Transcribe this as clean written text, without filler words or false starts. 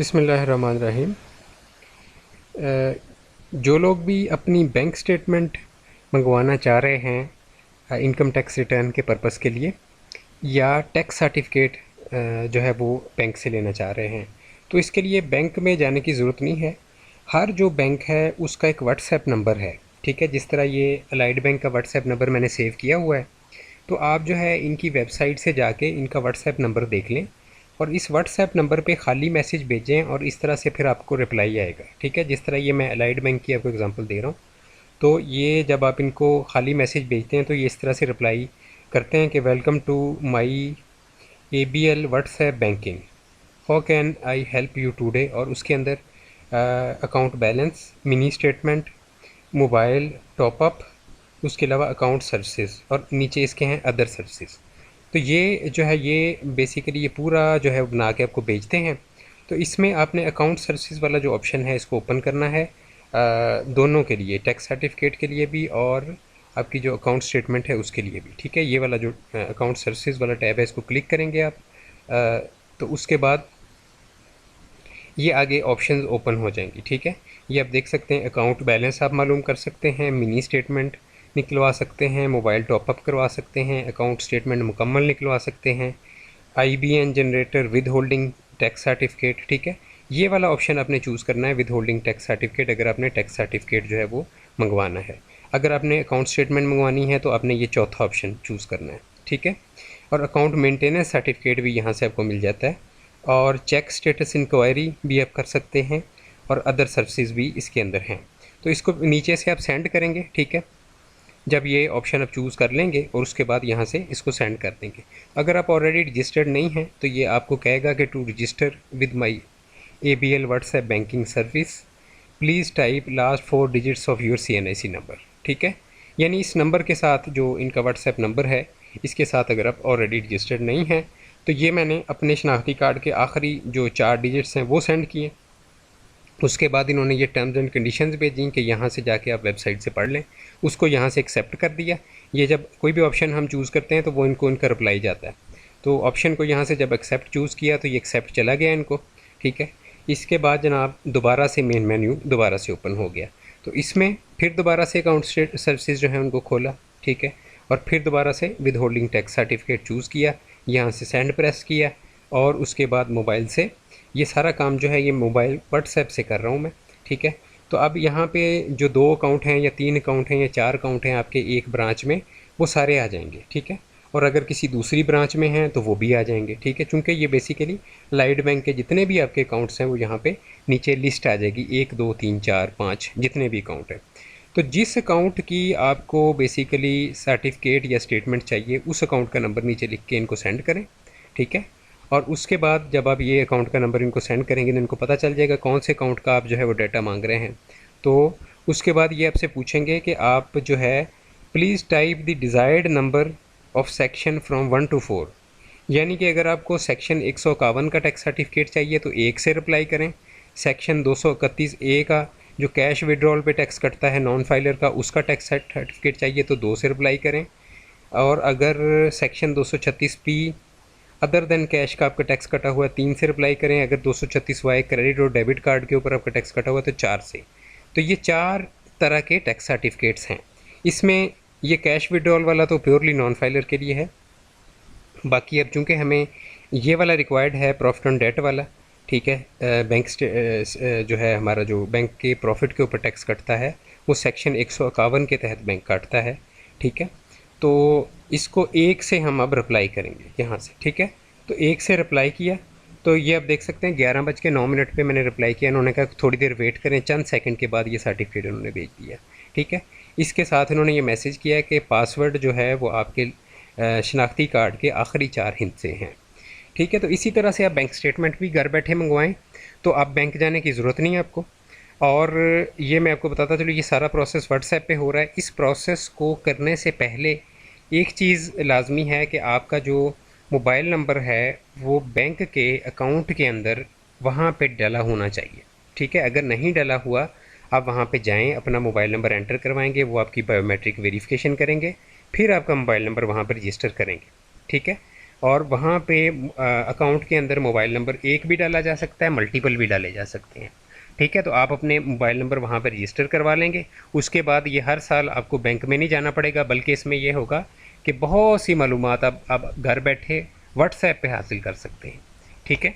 बिस्मिल्लाहिर्रहमानिर्रहीम। जो लोग भी अपनी बैंक स्टेटमेंट मंगवाना चाह रहे हैं इनकम टैक्स रिटर्न के पर्पस के लिए, या टैक्स सर्टिफिकेट जो है वो बैंक से लेना चाह रहे हैं, तो इसके लिए बैंक में जाने की ज़रूरत नहीं है। हर जो बैंक है उसका एक व्हाट्सएप नंबर है, ठीक है। जिस तरह ये अलाइड बैंक का व्हाट्सएप नंबर मैंने सेव किया हुआ है, तो आप जो है इनकी वेबसाइट से जाके इनका व्हाट्सएप नंबर देख लें और इस व्हाट्सएप नंबर पे खाली मैसेज भेजें और इस तरह से फिर आपको रिप्लाई आएगा, ठीक है। जिस तरह ये मैं अलाइड बैंक की आपको एग्जांपल दे रहा हूँ, तो ये जब आप इनको खाली मैसेज भेजते हैं तो ये इस तरह से रिप्लाई करते हैं कि welcome to my ABL WhatsApp banking, how can I help you today, और उसके अंदर account balance, mini statement, mobile top up, उसके अलावा अकाउंट सर्विसेज, और नीचे इसके हैं अदर सर्विसेज। तो ये जो है ये बेसिकली ये पूरा जो है बना के आपको बेचते हैं। तो इसमें आपने अकाउंट सर्विसेज वाला जो ऑप्शन है इसको ओपन करना है, दोनों के लिए, टैक्स सर्टिफिकेट के लिए भी और आपकी जो अकाउंट स्टेटमेंट है उसके लिए भी, ठीक है। ये वाला जो अकाउंट सर्विसेज वाला टैब है इसको क्लिक करेंगे आप, तो उसके बाद ये आगे ऑप्शंस ओपन हो जाएंगी, ठीक है। ये आप देख सकते हैं, अकाउंट बैलेंस आप मालूम कर सकते हैं, मिनी स्टेटमेंट निकलवा सकते हैं, मोबाइल टॉपअप करवा सकते हैं, अकाउंट स्टेटमेंट मुकम्मल निकलवा सकते हैं, IBN generator, with holding tax certificate, ठीक है। ये वाला ऑप्शन आपने चूज़ करना है, विद होल्डिंग टैक्स सर्टिफिकेट, अगर आपने टैक्स सर्टिफिकेट जो है वो मंगवाना है। अगर आपने अकाउंट स्टेटमेंट मंगवानी है तो आपने ये चौथा ऑप्शन चूज़ करना है, ठीक है। और अकाउंट मेंटेनेंस सर्टिफिकेट भी यहाँ से आपको मिल जाता है, और चेक स्टेटस इंक्वायरी भी आप कर सकते हैं, और अदर सर्विसेज भी इसके अंदर हैं। तो इसको नीचे से आप सेंड करेंगे, ठीक है। जब ये ऑप्शन आप चूज़ कर लेंगे और उसके बाद यहाँ से इसको सेंड कर देंगे। अगर आप ऑलरेडी रजिस्टर्ड नहीं हैं तो ये आपको कहेगा कि to register with my ABL WhatsApp banking service please type last 4 digits of your CNIC number, ठीक है। यानी इस नंबर के साथ जो इनका व्हाट्सएप नंबर है, इसके साथ अगर आप ऑलरेडी रजिस्टर्ड नहीं हैं तो ये मैंने अपने शनाख्ती कार्ड के आखिरी जो 4 डिजिट्स हैं वो सेंड किए। उसके बाद इन्होंने ये टर्म्स एंड कंडीशंस भेजी कि यहाँ से जाके आप वेबसाइट से पढ़ लें, उसको यहाँ से एक्सेप्ट कर दिया। ये जब कोई भी ऑप्शन हम चूज़ करते हैं तो वो इनको इनका रिप्लाई जाता है, तो ऑप्शन को यहाँ से जब एक्सेप्ट चूज़ किया तो ये एक्सेप्ट चला गया इनको, ठीक है। इसके बाद जनाब दोबारा से मेन मेन्यू दोबारा से ओपन हो गया, तो इसमें फिर दोबारा से अकाउंट सर्विसेज जो है उनको खोला, ठीक है, और फिर दोबारा से with holding tax certificate choose किया, यहाँ से सेंड प्रेस किया, और उसके बाद मोबाइल से ये सारा काम जो है ये मोबाइल व्हाट्सएप से कर रहा हूँ मैं, ठीक है। तो अब यहाँ पे जो 2 अकाउंट हैं या 3 अकाउंट हैं या 4 अकाउंट हैं आपके एक ब्रांच में, वो सारे आ जाएंगे, ठीक है। और अगर किसी दूसरी ब्रांच में हैं तो वो भी आ जाएंगे, ठीक है। चूँकि ये बेसिकली लाइड बैंक के जितने भी आपके अकाउंट्स हैं वो यहाँ पे नीचे लिस्ट आ जाएगी, 1 2 3 4 5 जितने भी अकाउंट हैं। तो जिस अकाउंट की आपको बेसिकली सर्टिफिकेट या स्टेटमेंट चाहिए उस अकाउंट का नंबर नीचे लिख के इनको सेंड करें, ठीक है। और उसके बाद जब आप ये अकाउंट का नंबर इनको सेंड करेंगे तो इनको पता चल जाएगा कौन से अकाउंट का आप जो है वो डाटा मांग रहे हैं। तो उसके बाद ये आपसे पूछेंगे कि आप जो है please type the desired number of section from 1 to 4, यानी कि अगर आपको सेक्शन 151 का टैक्स सर्टिफिकेट चाहिए तो 1 से रिप्लाई करें, सेक्शन 231A का जो कैश विड्रॉल पे टैक्स कटता है नॉन फाइलर का, उसका टैक्स सर्टिफिकेट चाहिए तो 2 से रिप्लाई करें, और अगर section 236P other than cash का आपका टैक्स कटा हुआ है 3 से रिप्लाई करें, अगर 236Y क्रेडिट और डेबिट कार्ड के ऊपर आपका टैक्स कटा हुआ है तो 4 से। तो ये 4 तरह के टैक्स सर्टिफिकेट्स हैं। इसमें ये कैश विड्रॉल वाला तो प्योरली नॉन फाइलर के लिए है। बाकी अब चूँकि हमें ये वाला रिक्वायर्ड है प्रॉफिट ऑन डेट वाला, ठीक है, बैंक जो है हमारा जो बैंक के प्रॉफिट के ऊपर टैक्स कटता है वो सेक्शन 151 के तहत बैंक काटता है, ठीक है। तो इसको 1 से हम अब रिप्लाई करेंगे यहाँ से, ठीक है। तो 1 से रिप्लाई किया तो ये आप देख सकते हैं 11:09 पे मैंने रिप्लाई किया, इन्होंने कहा थोड़ी देर वेट करें, चंद सेकंड के बाद ये सर्टिफिकेट उन्होंने भेज दिया, ठीक है। इसके साथ इन्होंने ये मैसेज किया कि पासवर्ड जो है वो आपके शनाख्ती कार्ड के आखिरी 4 हिस्से हैं, ठीक है। तो इसी तरह से आप बैंक स्टेटमेंट भी घर बैठे मंगवाएं, तो आप बैंक जाने की ज़रूरत नहीं है आपको। और ये मैं आपको बताता चलूँ ये सारा प्रोसेस व्हाट्सएप पे हो रहा है। इस प्रोसेस को करने से पहले एक चीज़ लाजमी है कि आपका जो मोबाइल नंबर है वो बैंक के अकाउंट के अंदर वहाँ पे डला होना चाहिए, ठीक है। अगर नहीं डला हुआ आप वहाँ पे जाएं, अपना मोबाइल नंबर एंटर करवाएंगे, वो आपकी बायोमेट्रिक वेरिफिकेशन करेंगे, फिर आपका मोबाइल नंबर वहाँ पर रजिस्टर करेंगे, ठीक है। और वहाँ पे अकाउंट के अंदर मोबाइल नंबर एक भी डाला जा सकता है, मल्टीपल भी डाले जा सकते हैं। ठीक है, तो आप अपने मोबाइल नंबर वहाँ पर रजिस्टर करवा लेंगे। उसके बाद ये हर साल आपको बैंक में नहीं जाना पड़ेगा, बल्कि इसमें ये होगा कि बहुत सी मालूमात आप घर बैठे व्हाट्सएप पे हासिल कर सकते हैं। ठीक है।